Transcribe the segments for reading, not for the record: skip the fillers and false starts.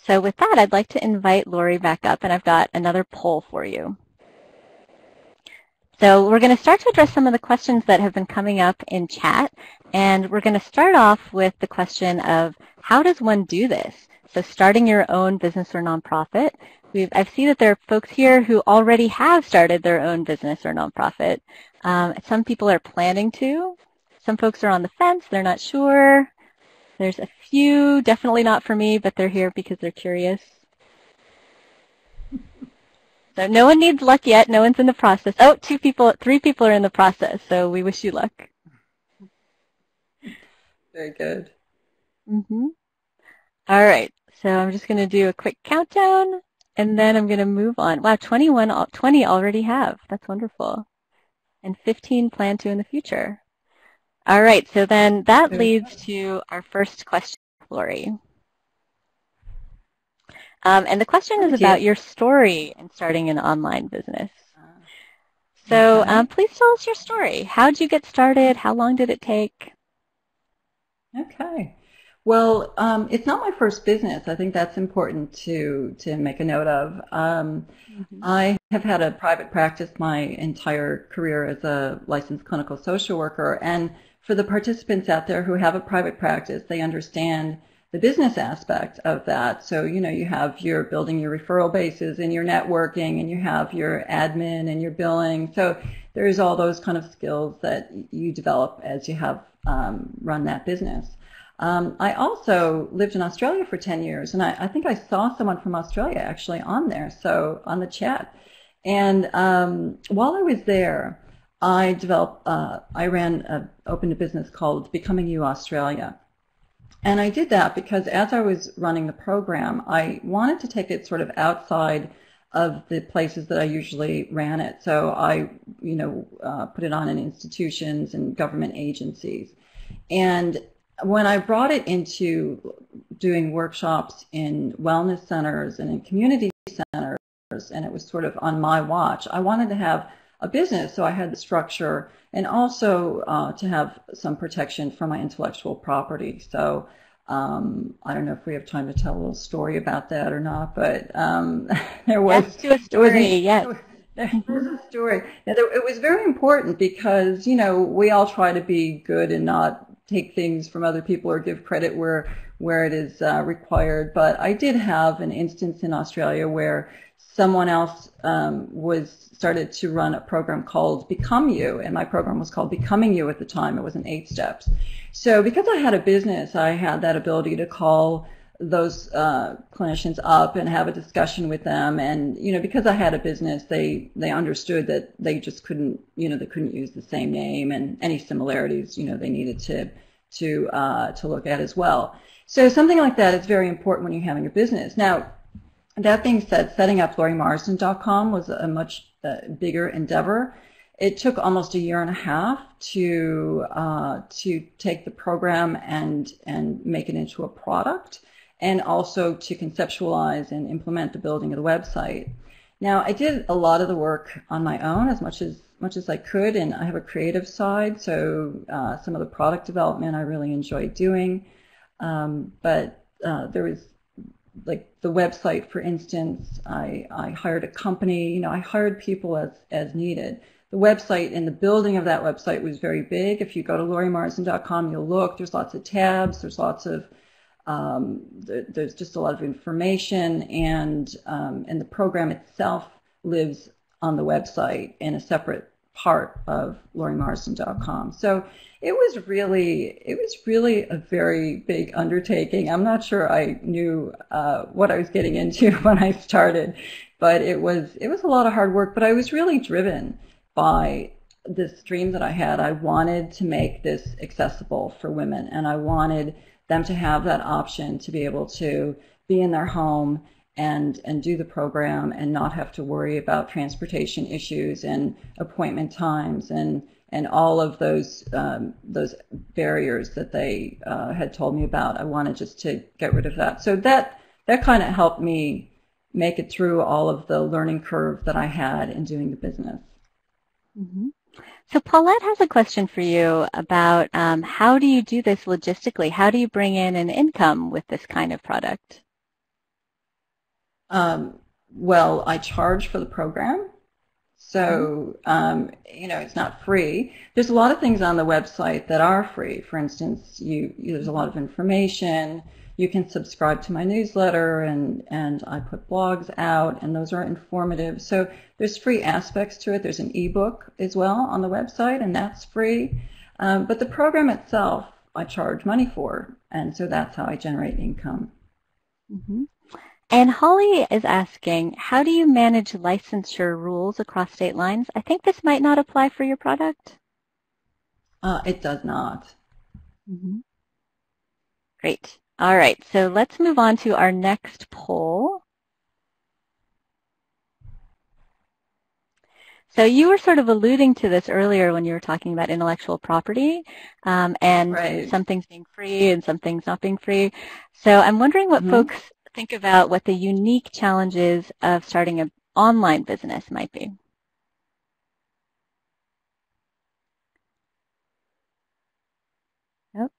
So with that, I'd like to invite Laurie back up, and I've got another poll for you. So we're going to start to address some of the questions that have been coming up in chat, and we're going to start off with the question of how does one do this? So starting your own business or nonprofit. I see that there are folks here who already have started their own business or nonprofit. Some people are planning to. Some folks are on the fence. They're not sure. There's a few, definitely not for me, but they're here because they're curious. So no one needs luck yet. No one's in the process. Oh, 3 people are in the process, so we wish you luck. Very good. Mm-hmm. All right, so I'm just going to do a quick countdown, and then I'm going to move on. Wow, 20 already have. That's wonderful. And 15 plan to in the future. All right, so then that leads to our first question, Laurie. And the question is about your story in starting an online business. So please tell us your story. How did you get started? How long did it take? Okay. Well, it's not my first business. I think that's important to make a note of. I have had a private practice my entire career as a licensed clinical social worker. And for the participants out there who have a private practice, they understand the business aspect of that. So, you have your building your referral bases and your networking, and you have your admin and your billing. So there's all those kind of skills that you develop as you have run that business. I also lived in Australia for 10 years, and I think I saw someone from Australia actually on there, so on the chat. And while I was there, I opened a business called Becoming You Australia. And I did that because as I was running the program, I wanted to take it sort of outside of the places that I usually ran it. So I, put it on in institutions and government agencies. And when I brought it into doing workshops in wellness centers and in community centers, and it was sort of on my watch, I wanted to have a business, so I had the structure, and also to have some protection for my intellectual property. So I don't know if we have time to tell a little story about that or not, but there was a story. Yes. There's a story. Now, it was very important because, we all try to be good and not take things from other people or give credit where it is required. But I did have an instance in Australia where someone else started to run a program called Become You, and my program was called Becoming You at the time. It was in 8 steps. So because I had a business, I had that ability to call those clinicians up and have a discussion with them. And, because I had a business, they understood that they just couldn't, they couldn't use the same name, and any similarities, they needed to look at as well. So something like that is very important when you're having a business. Now, that being said, setting up LaurieMarsden.com was a much bigger endeavor. It took almost a year and a half to take the program and make it into a product, and also to conceptualize and implement the building of the website. Now, I did a lot of the work on my own as much as I could, and I have a creative side, so some of the product development I really enjoyed doing. But there was, like the website, for instance, I hired a company, I hired people as needed. The website and the building of that website was very big. If you go to LaurieMarsden.com, you'll look, there's lots of tabs, there's lots of, there's just a lot of information, and the program itself lives on the website in a separate part of LaurieMarsden.com. So it was really a very big undertaking. I'm not sure I knew what I was getting into when I started, but it was a lot of hard work. But I was really driven by this dream that I had. I wanted to make this accessible for women, and I wanted them to have that option to be able to be in their home and do the program and not have to worry about transportation issues and appointment times and all of those barriers that they had told me about. I wanted just to get rid of that. So that kind of helped me make it through all of the learning curve that I had in doing the business. Mm-hmm. So Paulette has a question for you about how do you do this logistically? How do you bring in an income with this kind of product? Well, I charge for the program. So, it's not free. There's a lot of things on the website that are free. For instance, there's a lot of information. You can subscribe to my newsletter, and I put blogs out, and those are informative. So there's free aspects to it. There's an ebook as well on the website, and that's free. But the program itself, I charge money for, and so that's how I generate income. Mm-hmm. And Holly is asking, how do you manage licensure rules across state lines? I think this might not apply for your product. It does not. Mm-hmm. Great. All right, so let's move on to our next poll. So you were sort of alluding to this earlier when you were talking about intellectual property, and Right. some things being free and some things not being free. So I'm wondering what folks think about what the unique challenges of starting an online business might be. Yep.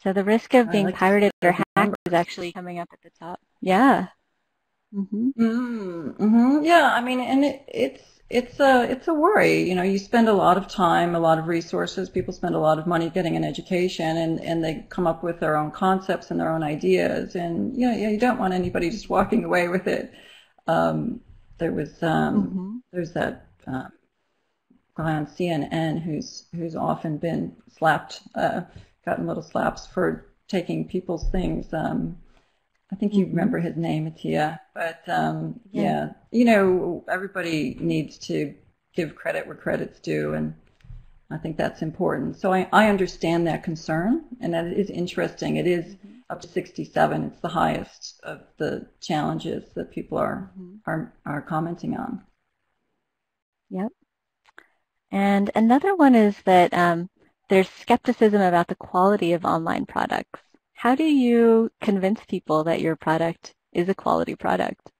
So the risk of being pirated or hacked is actually coming up at the top. Yeah. Yeah, I mean, and it's a worry. You spend a lot of time, a lot of resources. People spend a lot of money getting an education, and they come up with their own concepts and their own ideas. And you don't want anybody just walking away with it. There's that guy on CNN who's often been slapped, gotten little slaps for taking people's things. I think you remember his name, Matthea. But yeah, everybody needs to give credit where credit's due, and I think that's important. So I understand that concern, and that is interesting. It is up to 67. It's the highest of the challenges that people are commenting on. Yep. And another one is that there's skepticism about the quality of online products. How do you convince people that your product is a quality product?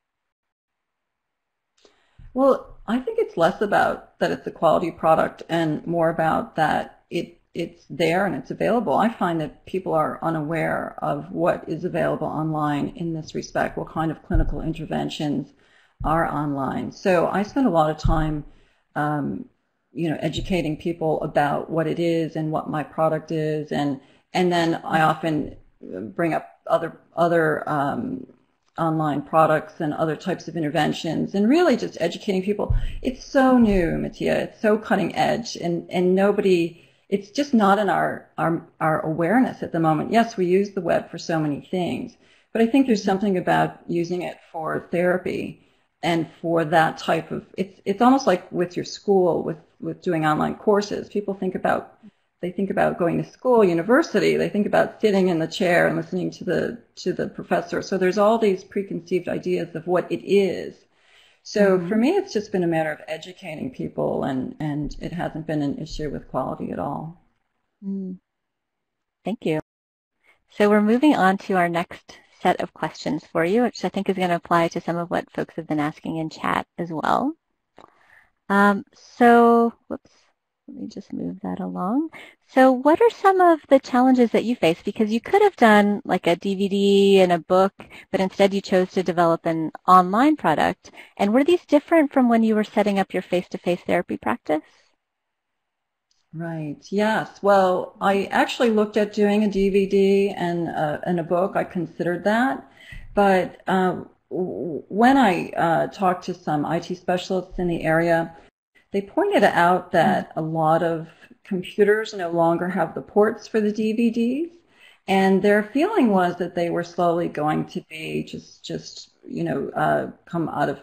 Well, I think it's less about that it's a quality product and more about that it's there and it's available. I find that people are unaware of what is available online in this respect, what kind of clinical interventions are online. So I spend a lot of time educating people about what it is and what my product is, and then I often bring up other online products and other types of interventions, and really just educating people. It's so new, Matthea. It's so cutting edge, and nobody. It's just not in our awareness at the moment. Yes, we use the web for so many things, but I think there's something about using it for therapy and for that type of. It's almost like with your school with doing online courses. People think about going to school, university. They think about sitting in the chair and listening to the professor. So there's all these preconceived ideas of what it is. So for me, it's just been a matter of educating people, and it hasn't been an issue with quality at all. Thank you. So we're moving on to our next set of questions for you, which I think is going to apply to some of what folks have been asking in chat as well. Let me just move that along. So what are some of the challenges that you face? Because you could have done like a DVD and a book, but instead you chose to develop an online product. And were these different from when you were setting up your face-to-face therapy practice? Right. Yes. Well, I actually looked at doing a DVD and a book. I considered that. But when I talked to some IT specialists in the area, they pointed out that a lot of computers no longer have the ports for the DVDs, and their feeling was that they were slowly going to be just come out of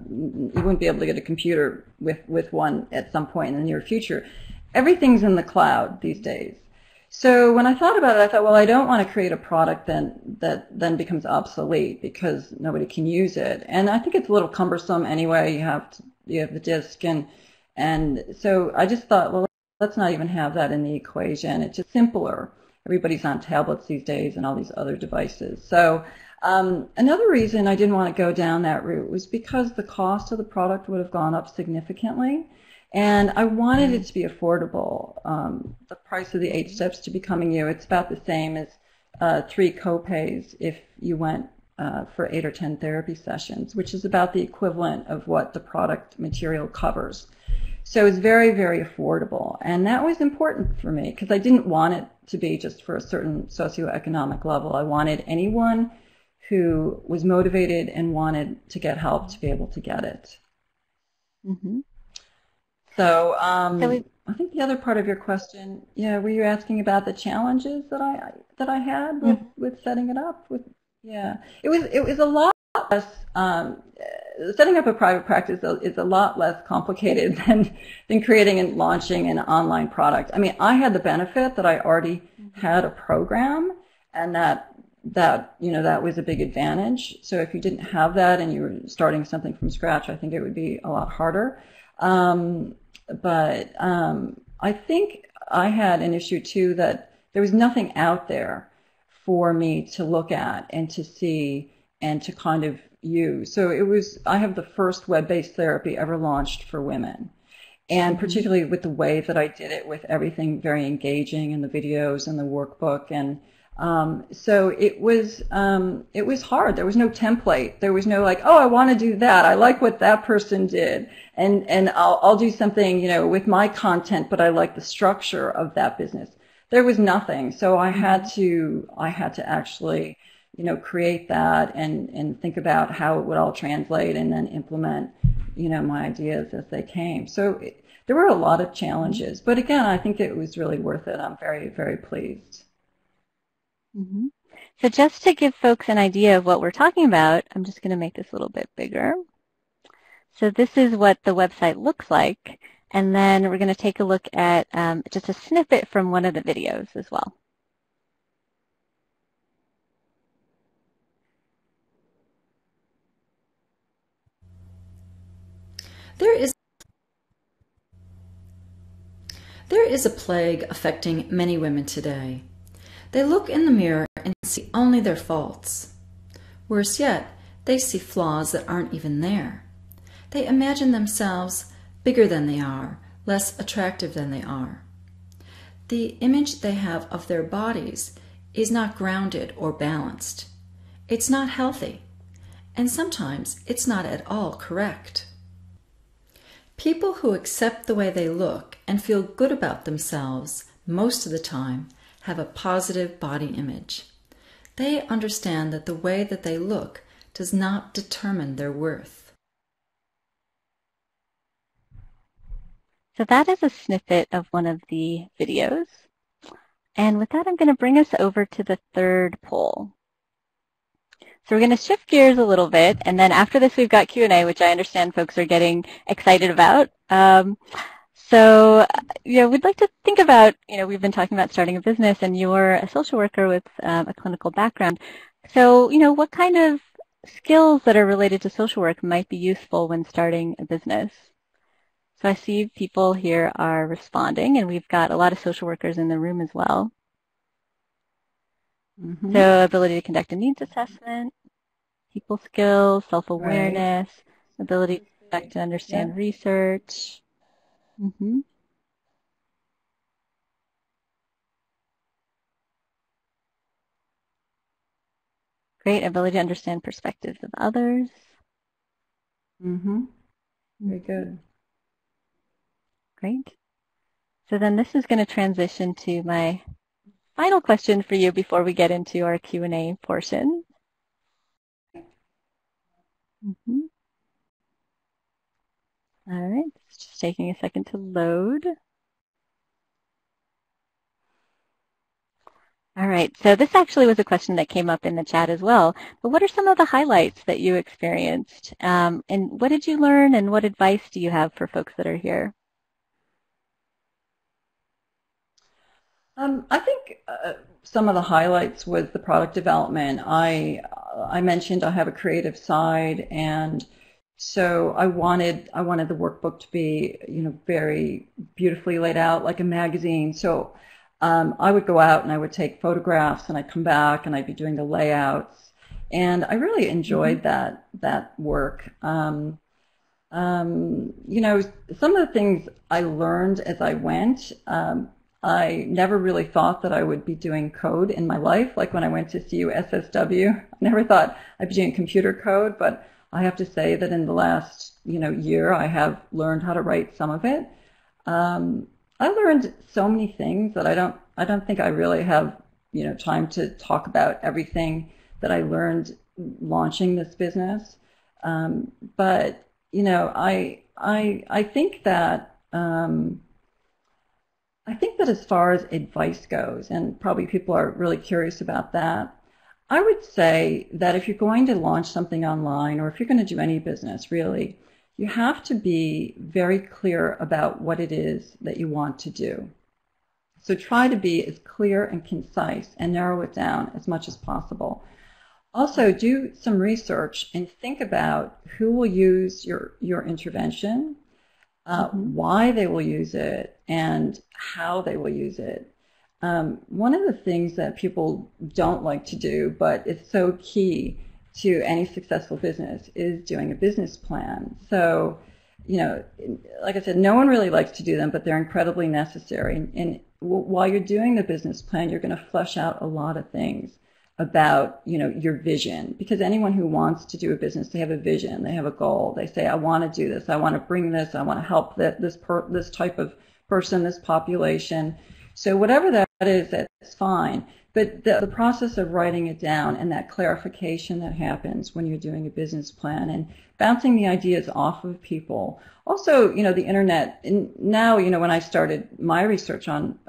you wouldn't be able to get a computer with one at some point in the near future. Everything's in the cloud these days. So when I thought about it, I thought, well, I don't want to create a product that then becomes obsolete because nobody can use it, and I think it's a little cumbersome anyway. You have the disk, and so I just thought, well, let's not even have that in the equation. It's just simpler. Everybody's on tablets these days and all these other devices. So another reason I didn't want to go down that route was because the cost of the product would have gone up significantly, and I wanted it to be affordable. The price of the 8 steps to becoming you, it's about the same as 3 copays if you went for 8 or 10 therapy sessions, which is about the equivalent of what the product material covers. So it's very, very affordable. And that was important for me because I didn't want it to be just for a certain socioeconomic level. I wanted anyone who was motivated and wanted to get help to be able to get it. Mm-hmm. So I think the other part of your question, were you asking about the challenges that I had with setting it up? It was a lot less. Setting up a private practice is a lot less complicated than creating and launching an online product. I mean, I had the benefit that I already had a program, and that was a big advantage. So if you didn't have that and you were starting something from scratch, I think it would be a lot harder. But I think I had an issue too that there was nothing out there for me to look at and to see and to kind of use. So I have the first web-based therapy ever launched for women. And particularly with the way that I did it, with everything very engaging and the videos and the workbook. And so it was hard. There was no template. There was no like, oh, I want to do that. I like what that person did. And I'll do something, with my content, but I like the structure of that business. There was nothing. So I had to actually, create that and think about how it would all translate and then implement, my ideas as they came. So there were a lot of challenges, but again, I think it was really worth it. I'm very, very pleased. Mm-hmm. So just to give folks an idea of what we're talking about, I'm just going to make this a little bit bigger. So this is what the website looks like, and then we're going to take a look at just a snippet from one of the videos as well. There is a plague affecting many women today. They look in the mirror and see only their faults. Worse yet, they see flaws that aren't even there. They imagine themselves bigger than they are, less attractive than they are. The image they have of their bodies is not grounded or balanced. It's not healthy, and sometimes it's not at all correct. People who accept the way they look and feel good about themselves most of the time have a positive body image. They understand that the way that they look does not determine their worth. So that is a snippet of one of the videos. And with that, I'm going to bring us over to the third poll. So we're going to shift gears a little bit, and then after this we've got Q&A, which I understand folks are getting excited about. So we'd like to think about, we've been talking about starting a business, and you're a social worker with a clinical background. So, what kind of skills that are related to social work might be useful when starting a business? So I see people here are responding, and we've got a lot of social workers in the room as well. Mm-hmm. So ability to conduct a needs assessment, people skills, self-awareness, right. Ability to conduct and understand research. Mm-hmm. Great. Ability to understand perspectives of others. Mm-hmm. Very good. Great. So then this is going to transition to my final question for you before we get into our Q&A portion. Mm-hmm. All right, it's just taking a second to load. All right, so this actually was a question that came up in the chat as well. But what are some of the highlights that you experienced? And what did you learn, and what advice do you have for folks that are here? I think some of the highlights was the product development. I mentioned I have a creative side, and so I wanted the workbook to be, very beautifully laid out like a magazine. So I would go out and I would take photographs, and I'd come back and I'd be doing the layouts, and I really enjoyed that work. Some of the things I learned as I went. I never really thought that I would be doing code in my life. Like when I went to CSSW, I never thought I'd be doing computer code, but I have to say that in the last, year, I have learned how to write some of it. I learned so many things that I don't think I really have, time to talk about everything that I learned launching this business. But I think that as far as advice goes, and probably people are really curious about that, I would say that if you're going to launch something online, or if you're going to do any business, really, you have to be very clear about what it is that you want to do. So try to be as clear and concise and narrow it down as much as possible. Also, do some research and think about who will use your intervention, why they will use it, and how they will use it. One of the things that people don't like to do, but it's so key to any successful business, is doing a business plan. So, like I said, no one really likes to do them, but they're incredibly necessary. And while you're doing the business plan, you're going to flesh out a lot of things about, your vision. Because anyone who wants to do a business, they have a vision, they have a goal. They say, I want to do this, I want to bring this, I want to help this type of person, this population. So whatever that is, that's fine. But the process of writing it down and that clarification that happens when you're doing a business plan and bouncing the ideas off of people. Also, the internet, and now, when I started my research on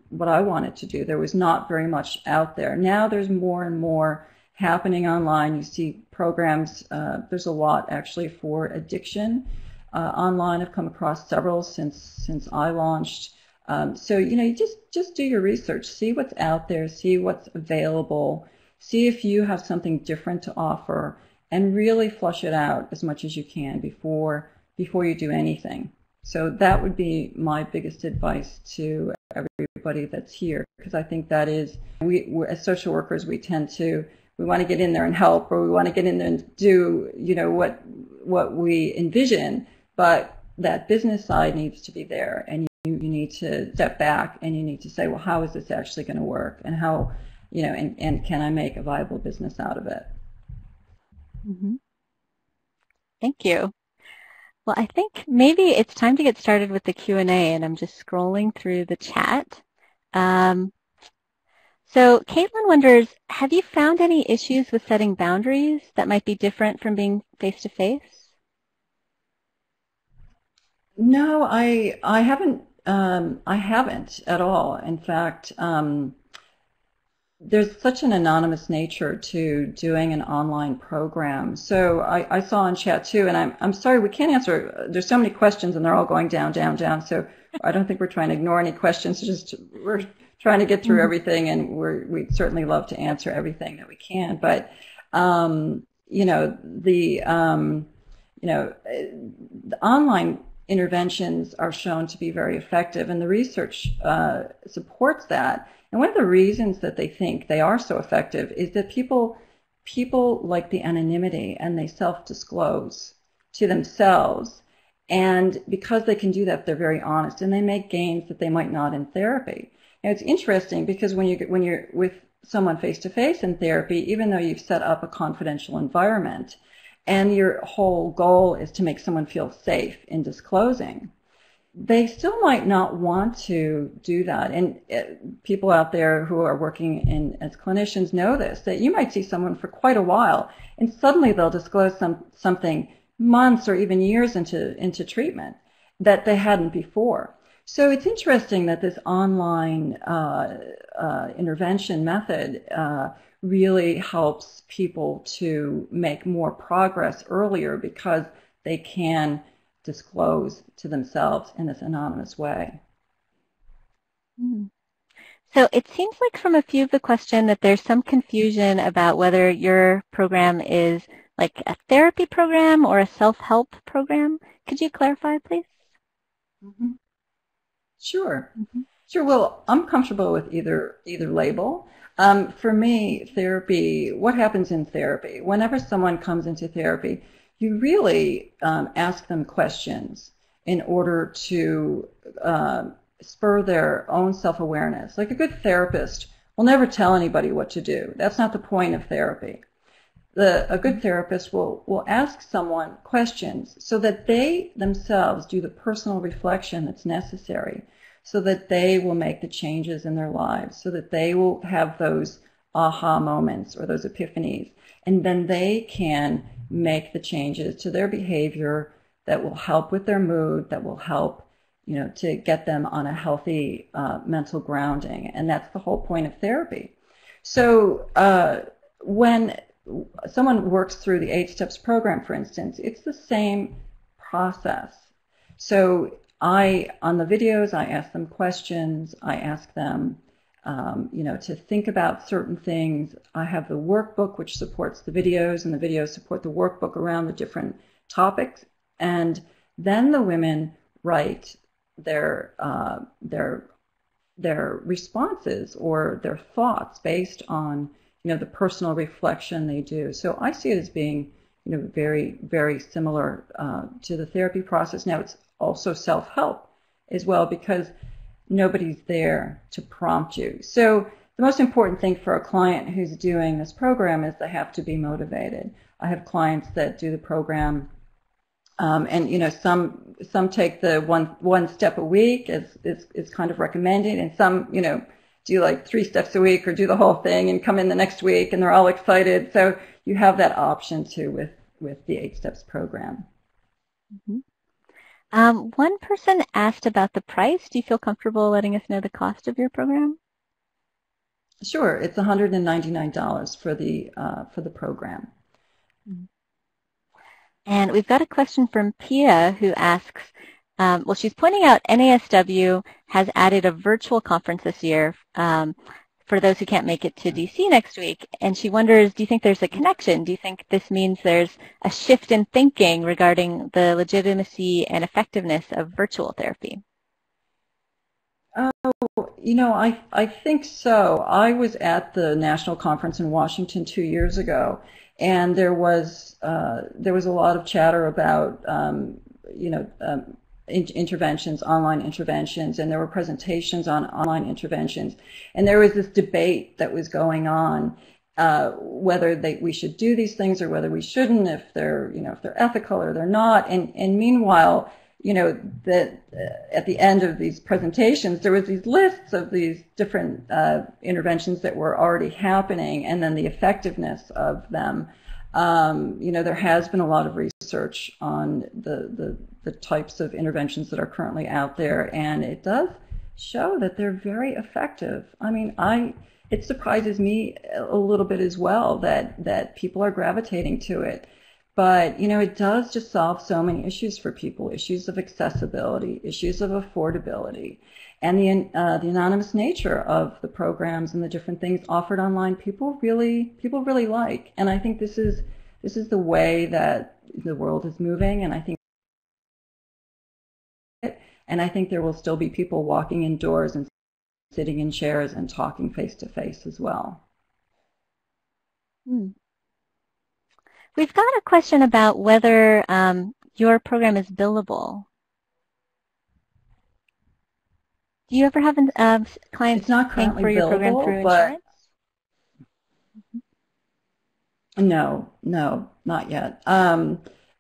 what I wanted to do, there was not very much out there. Now there's more and more happening online. You see programs, there's a lot actually for addiction online. I've come across several since I launched. So, you just do your research, see what's out there, see what's available, see if you have something different to offer, and really flush it out as much as you can before you do anything. So that would be my biggest advice to everybody that's here, because I think that is, we're, as social workers, we want to get in there and help, or we want to get in there and do, what we envision, but that business side needs to be there, and you need to step back and you need to say, well, how is this actually going to work, and how, and can I make a viable business out of it? Mm-hmm. Thank you. Well, I think maybe it's time to get started with the Q&A, and I'm just scrolling through the chat. So Caitlin wonders, have you found any issues with setting boundaries that might be different from being face-to-face? No, I haven't. I haven't at all. In fact, there's such an anonymous nature to doing an online program. So I saw in chat too, and I'm sorry we can't answer. There's so many questions, and they're all going down, down, down. So I don't think we're trying to ignore any questions. We're trying to get through everything, and we'd certainly love to answer everything that we can. But the online interventions are shown to be very effective, and the research supports that. And one of the reasons that they think they are so effective is that people like the anonymity, and they self-disclose to themselves. And because they can do that, they're very honest, and they make gains that they might not in therapy. And it's interesting because when you're with someone face-to-face in therapy, even though you've set up a confidential environment, and your whole goal is to make someone feel safe in disclosing, they still might not want to do that. And people out there who are working as clinicians know this, that you might see someone for quite a while, and suddenly they'll disclose something months or even years into treatment that they hadn't before. So it's interesting that this online intervention method really helps people to make more progress earlier, because they can disclose to themselves in this anonymous way. So it seems like from a few of the questions that there's some confusion about whether your program is like a therapy program or a self-help program. Could you clarify, please? Mm-hmm. Sure. Mm-hmm. Sure. Well, I'm comfortable with either label. For me, therapy, what happens in therapy? Whenever someone comes into therapy, you really ask them questions in order to spur their own self-awareness. Like a good therapist will never tell anybody what to do. That's not the point of therapy. A good therapist will ask someone questions so that they themselves do the personal reflection that's necessary, so that they will make the changes in their lives, so that they will have those aha moments or those epiphanies, and then they can make the changes to their behavior that will help with their mood, that will help, to get them on a healthy mental grounding. And that's the whole point of therapy. So when someone works through the 8 Steps program, for instance, it's the same process. So on the videos, I ask them questions. I ask them, to think about certain things. I have the workbook, which supports the videos, and the videos support the workbook around the different topics. And then the women write their responses or their thoughts based on the personal reflection they do. So I see it as being very, very similar to the therapy process. Now it's also self-help as well, because nobody's there to prompt you. So the most important thing for a client who's doing this program is they have to be motivated. I have clients that do the program, and some take the one step a week is kind of recommended, and some do like 3 steps a week or do the whole thing and come in the next week and they're all excited. So you have that option too with the 8 Steps program. Mm-hmm. One person asked about the price. Do you feel comfortable letting us know the cost of your program? Sure. It's $199 for the program. And we've got a question from Pia who asks, she's pointing out NASW has added a virtual conference this year for those who can't make it to DC next week. And she wonders, do you think there's a connection? Do you think this means there's a shift in thinking regarding the legitimacy and effectiveness of virtual therapy? I think so. I was at the national conference in Washington 2 years ago, and there was a lot of chatter about interventions, online interventions, and there were presentations on online interventions, and there was this debate that was going on whether we should do these things or whether we shouldn't, if they're ethical or they're not, and meanwhile, that at the end of these presentations there was these lists of these different interventions that were already happening, and then the effectiveness of them. There has been a lot of research on the types of interventions that are currently out there, and it does show that they're very effective. I mean, it surprises me a little bit as well that people are gravitating to it. But, it does just solve so many issues for people, issues of accessibility, issues of affordability, and the anonymous nature of the programs and the different things offered online. People really like, and I think this is the way that the world is moving, and I think there will still be people walking indoors and sitting in chairs and talking face to face as well. We've got a question about whether your program is billable. Do you ever have clients paying for your program through insurance? No, not yet.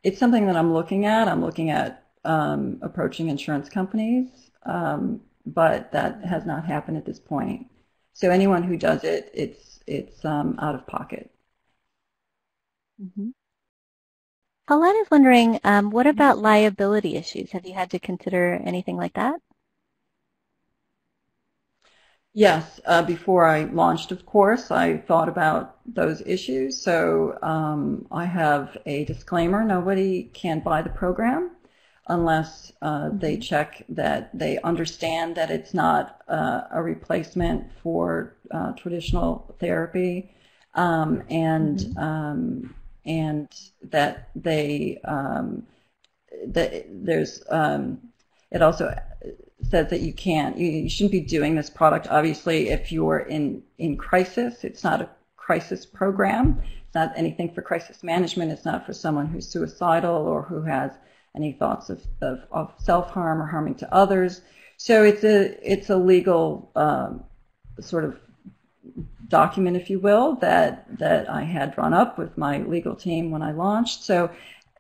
It's something that I'm looking at. I'm looking at approaching insurance companies, but that has not happened at this point. So anyone who does it, it's out of pocket. Mm-hmm. Paulette is wondering, what about liability issues? Have you had to consider anything like that? Yes, before I launched, of course, I thought about those issues. So I have a disclaimer: nobody can buy the program unless they check that they understand that it's not a replacement for traditional therapy, and that they that there's it also says that you shouldn't be doing this product, obviously, if you're in crisis. It's not a crisis program. It's not anything for crisis management. It's not for someone who's suicidal or who has any thoughts of self-harm or harming to others. So it's a legal sort of document, if you will, that I had drawn up with my legal team when I launched. So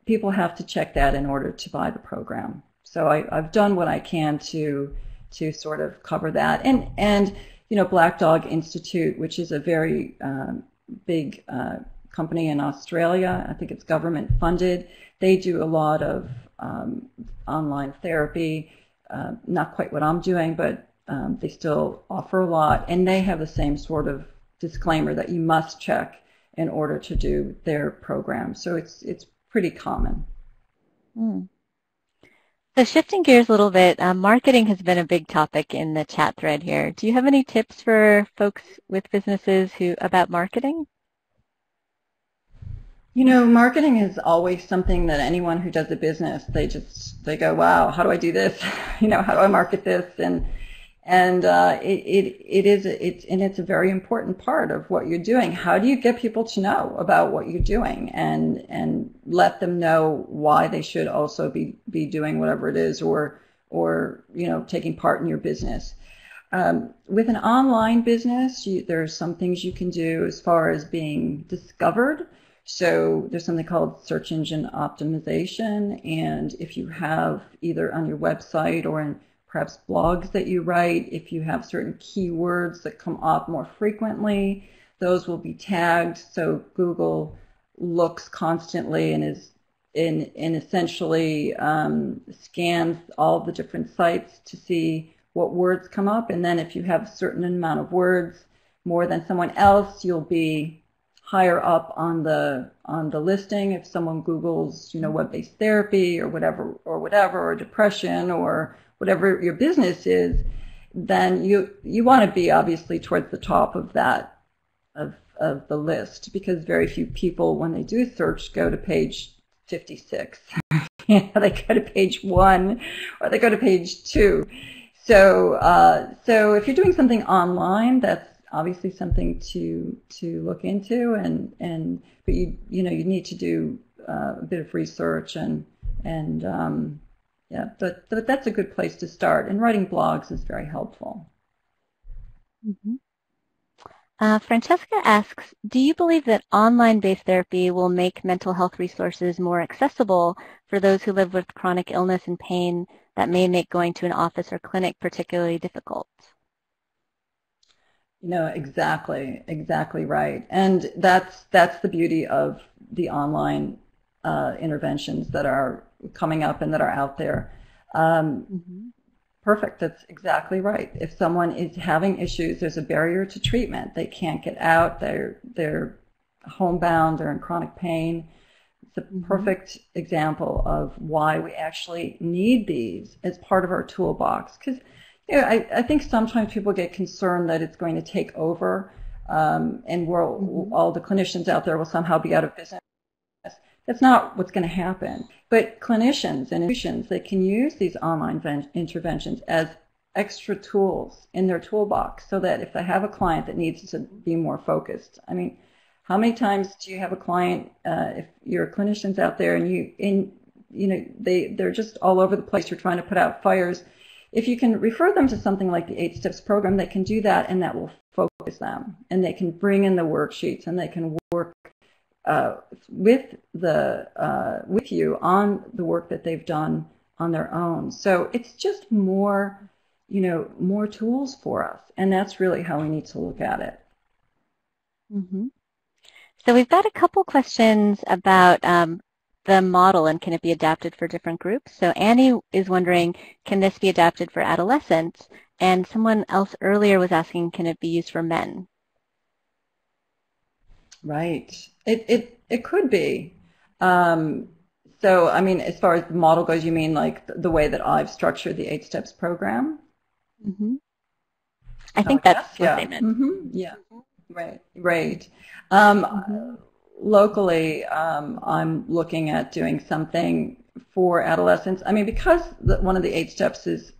people have to check that in order to buy the program. So I've done what I can to sort of cover that. And Black Dog Institute, which is a very big company in Australia, I think it's government funded. They do a lot of online therapy, not quite what I'm doing, but they still offer a lot, and they have the same sort of disclaimer that you must check in order to do their program. So it's pretty common. So shifting gears a little bit, marketing has been a big topic in the chat thread here. Do you have any tips for folks with businesses about marketing? Marketing is always something that anyone who does a business, they go, wow, how do I do this? How do I market this? And it's a very important part of what you're doing. How do you get people to know about what you're doing and let them know why they should also be doing whatever it is or taking part in your business? With an online business, there's some things you can do as far as being discovered. So there's something called search engine optimization, and if you have either on your website or in perhaps blogs that you write, if you have certain keywords that come up more frequently, those will be tagged. So Google looks constantly and essentially scans all the different sites to see what words come up. And then if you have a certain amount of words more than someone else, you'll be higher up on the listing. If someone Googles, web-based therapy or whatever, or depression or whatever your business is, then you want to be obviously towards the top of that of the list, because very few people, when they do search, go to page 56. They go to page 1 or they go to page 2. So if you're doing something online, that's obviously something to look into, but you need to do a bit of research but that's a good place to start. And writing blogs is very helpful. Francesca asks, do you believe that online-based therapy will make mental health resources more accessible for those who live with chronic illness and pain that may make going to an office or clinic particularly difficult? Exactly right. And that's the beauty of the online interventions that are coming up and that are out there. Perfect. That's exactly right. If someone is having issues, there's a barrier to treatment. They can't get out. They're homebound. They're in chronic pain. It's a perfect example of why we actually need these as part of our toolbox. Because I think sometimes people get concerned that it's going to take over, and all the clinicians out there will somehow be out of business. That's not what's going to happen. But clinicians and institutions, they can use these online interventions as extra tools in their toolbox, so that if they have a client that needs to be more focused, I mean, how many times do you have a client, if you're clinicians out there and they're just all over the place, you're trying to put out fires. If you can refer them to something like the 8 Steps program, they can do that, and that will focus them, and they can bring in the worksheets, and they can work with you on the work that they've done on their own. So it's just more tools for us, and that's really how we need to look at it. So we've got a couple questions about the model and can it be adapted for different groups. So Annie is wondering, can this be adapted for adolescents? And someone else earlier was asking, can it be used for men? Right. It could be. So, I mean, as far as the model goes, you mean like the way that I've structured the 8 Steps program? I think that's what they meant. Yeah. Right. Locally, I'm looking at doing something for adolescents. I mean, because one of the 8 Steps is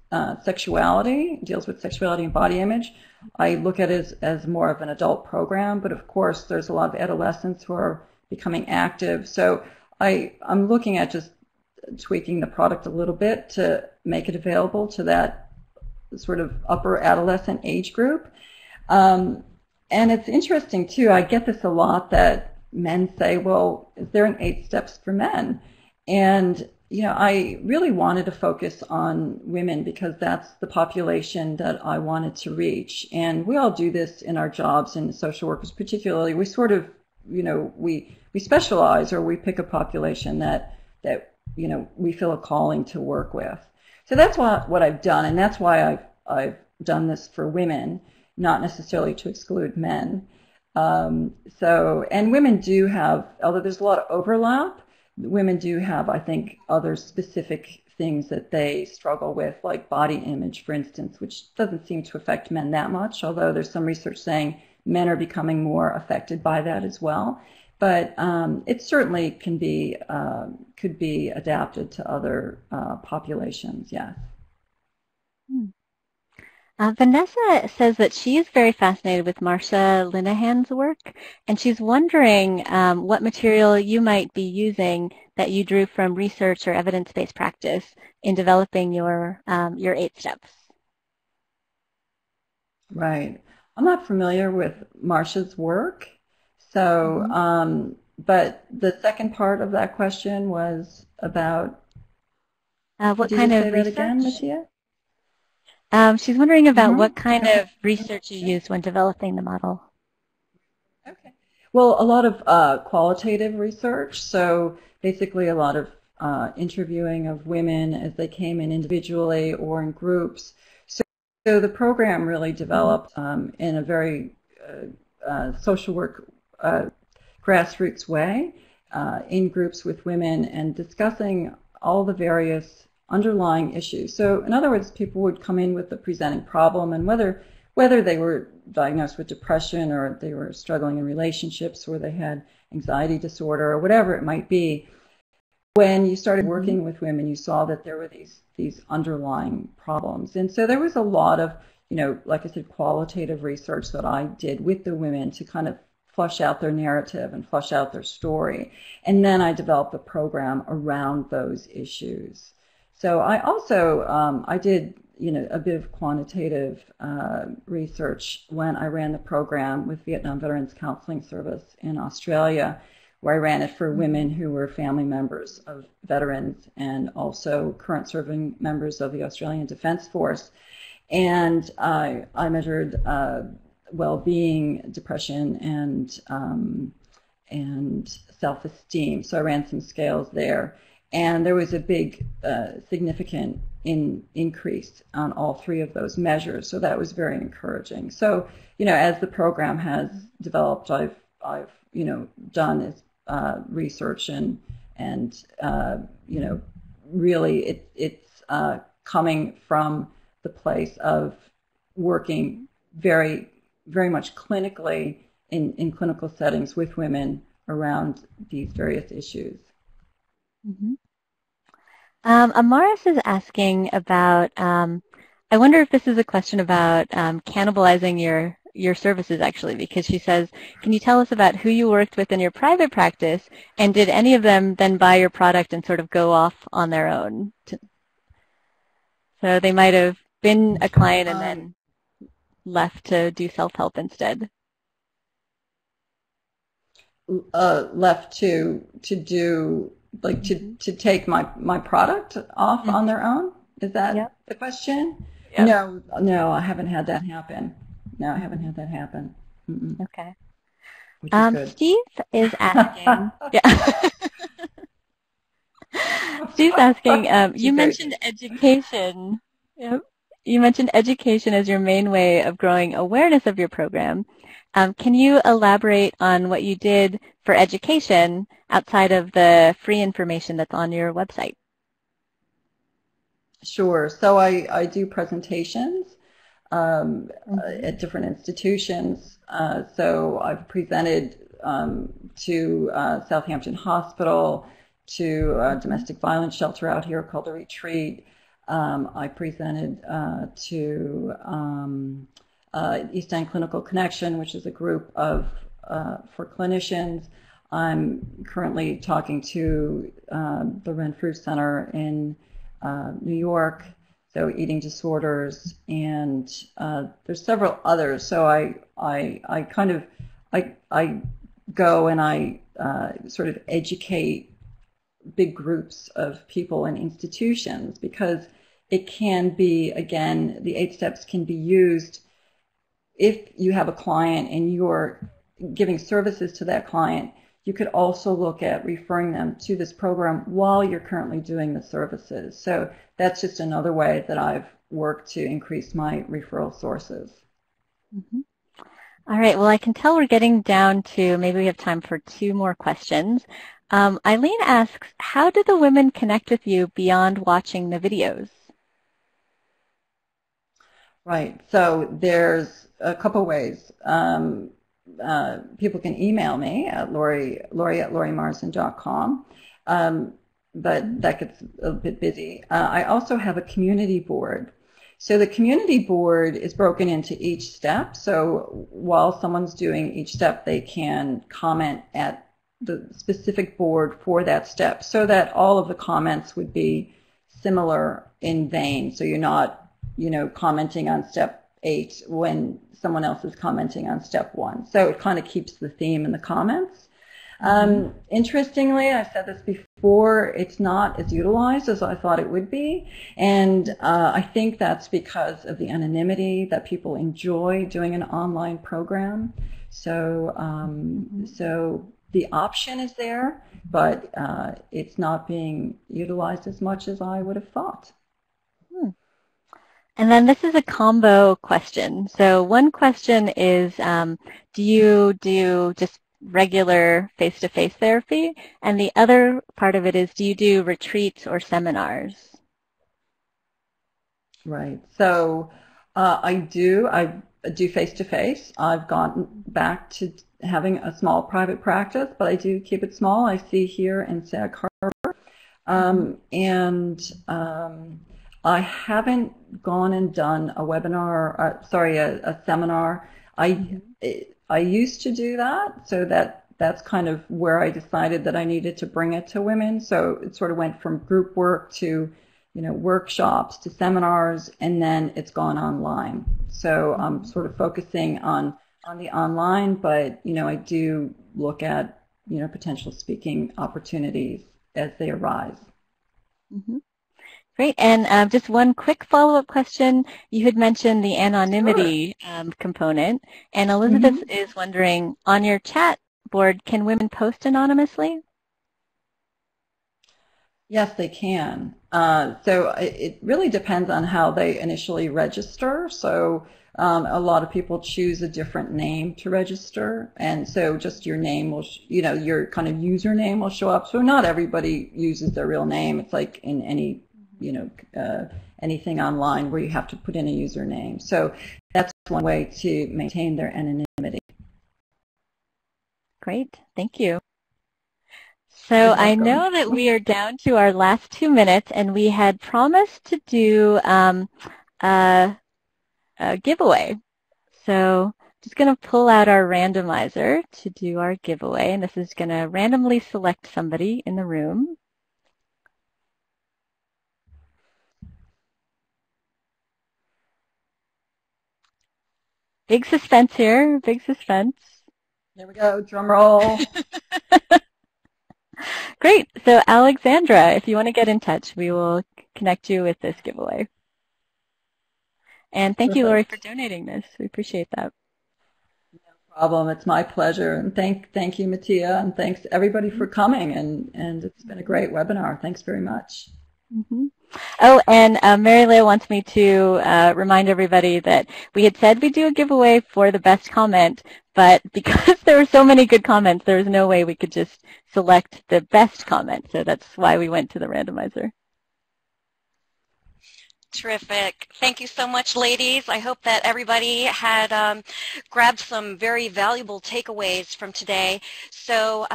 sexuality, deals with sexuality and body image, I look at it as more of an adult program. But of course, there's a lot of adolescents who are becoming active. So I'm looking at just tweaking the product a little bit to make it available to that sort of upper adolescent age group. And it's interesting, too, I get this a lot that men say, well, is there an 8 steps for men? And, I really wanted to focus on women because that's the population that I wanted to reach. And we all do this in our jobs, and social workers particularly. We sort of, we specialize, or we pick a population that we feel a calling to work with. So that's what I've done, and that's why I've done this for women, not necessarily to exclude men. And women do have, although there's a lot of overlap, women do have, I think, other specific things that they struggle with, like body image, for instance, which doesn't seem to affect men that much, although there's some research saying men are becoming more affected by that as well. But it certainly could be adapted to other populations, yes. Vanessa says that she is very fascinated with Marsha Linehan's work, and she's wondering what material you might be using that you drew from research or evidence-based practice in developing your 8 steps. Right. I'm not familiar with Marsha's work, so but the second part of that question was about what kind of research? Again, Matthea? She's wondering about what kind of research you used when developing the model. Okay. Well, a lot of qualitative research, so basically a lot of interviewing of women as they came in individually or in groups. So the program really developed in a very social work grassroots way in groups with women and discussing all the various underlying issues. So in other words, people would come in with a presenting problem, and whether they were diagnosed with depression or they were struggling in relationships or they had anxiety disorder or whatever it might be, when you started working with women, you saw that there were these underlying problems. And so there was a lot of, like I said, qualitative research that I did with the women to kind of flush out their narrative and flush out their story. And then I developed a program around those issues. So I also, I did, a bit of quantitative research when I ran the program with Vietnam Veterans Counseling Service in Australia, where I ran it for women who were family members of veterans and also current serving members of the Australian Defence Force. And I measured well-being, depression, and self-esteem. So I ran some scales there. And there was a big, significant increase on all 3 of those measures. So that was very encouraging. So, as the program has developed, I've done this research and really it's coming from the place of working very, very much clinically in clinical settings with women around these various issues. Amaris is asking about, I wonder if this is a question about cannibalizing your services, actually, because she says, can you tell us about who you worked with in your private practice, and did any of them then buy your product and sort of go off on their own? So they might have been a client and then left to do self-help instead. Left to do, like, to take my product off on their own? Is that the question? Yep. No, I haven't had that happen. No, I haven't had that happen. Mm-mm. Okay. Which is good. Steve is asking. Steve's asking. You mentioned education. Yep. You mentioned education as your main way of growing awareness of your program. Can you elaborate on what you did for education outside of the free information that's on your website? Sure. So I do presentations at different institutions. So I've presented to Southampton Hospital, to a domestic violence shelter out here called The Retreat. I presented to East End Clinical Connection, which is a group of for clinicians. I'm currently talking to the Renfrew Center in New York. so eating disorders, and there's several others. So I kind of I go and I sort of educate big groups of people and institutions, because it can be, again, the 8 steps can be used if you have a client and you're giving services to that client. You could also look at referring them to this program while you're currently doing the services. So that's just another way that I've worked to increase my referral sources. Mm-hmm. All right, well, I can tell we're getting down to, maybe we have time for 2 more questions. Eileen asks, how do the women connect with you beyond watching the videos? Right, so there's a couple ways. People can email me at Laurie at lauriemarsden.com, but that gets a bit busy. I also have a community board. So the community board is broken into each step. So while someone's doing each step, they can comment at the specific board for that step, so that all of the comments would be similar in vein. So you're not, commenting on step 8 when someone else is commenting on step 1. So it kind of keeps the theme in the comments. Interestingly, I've said this before, it's not as utilized as I thought it would be. And I think that's because of the anonymity, that people enjoy doing an online program. So, so the option is there, but it's not being utilized as much as I would have thought. And then this is a combo question. So one question is, do you do just regular face-to-face therapy? And the other part of it is, do you do retreats or seminars? Right. So I do face-to-face. I've gone back to having a small private practice, but I do keep it small. I see here in Sag Harbor. I haven't gone and done a webinar, a seminar. I used to do that, so that's kind of where I decided that I needed to bring it to women. So it sort of went from group work to, workshops to seminars, and then it's gone online. So I'm sort of focusing on the online, but, I do look at, potential speaking opportunities as they arise. Mm-hmm. Great. And just one quick follow-up question. You had mentioned the anonymity component, and Elizabeth is wondering, on your chat board, can women post anonymously? Yes, they can. So it really depends on how they initially register. So a lot of people choose a different name to register, and so just your name will, your kind of username will show up. So not everybody uses their real name. It's like in any anything online where you have to put in a username. So that's one way to maintain their anonymity. Great, thank you. So I know that we are down to our last 2 minutes, and we had promised to do a giveaway. So just going to pull out our randomizer to do our giveaway, and this is going to randomly select somebody in the room. Big suspense here, big suspense. There we go, drum roll. Great. So Alexandra, if you want to get in touch, we will connect you with this giveaway. And thank you, Laurie, for donating this. We appreciate that. No problem. It's my pleasure. And thank you, Matthea, and thanks to everybody for coming. And it's been a great webinar. Thanks very much. Mm-hmm. Oh, and Mary Leah wants me to remind everybody that we had said we'd do a giveaway for the best comment, but because there were so many good comments, there was no way we could just select the best comment. So that's why we went to the randomizer. Terrific. Thank you so much, ladies. I hope that everybody had grabbed some very valuable takeaways from today. So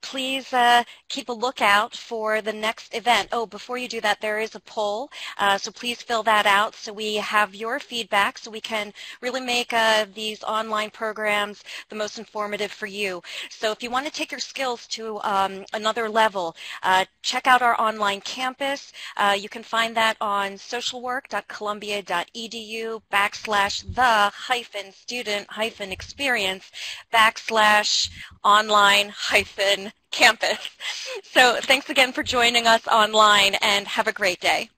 please keep a lookout for the next event. Oh, before you do that, there is a poll, so please fill that out so we have your feedback so we can really make these online programs the most informative for you. So if you want to take your skills to another level, check out our online campus. You can find that on social www.columbia.edu/the-student-experience/online-campus. So thanks again for joining us online, and have a great day.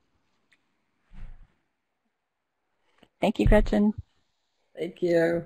Thank you, Gretchen. Thank you.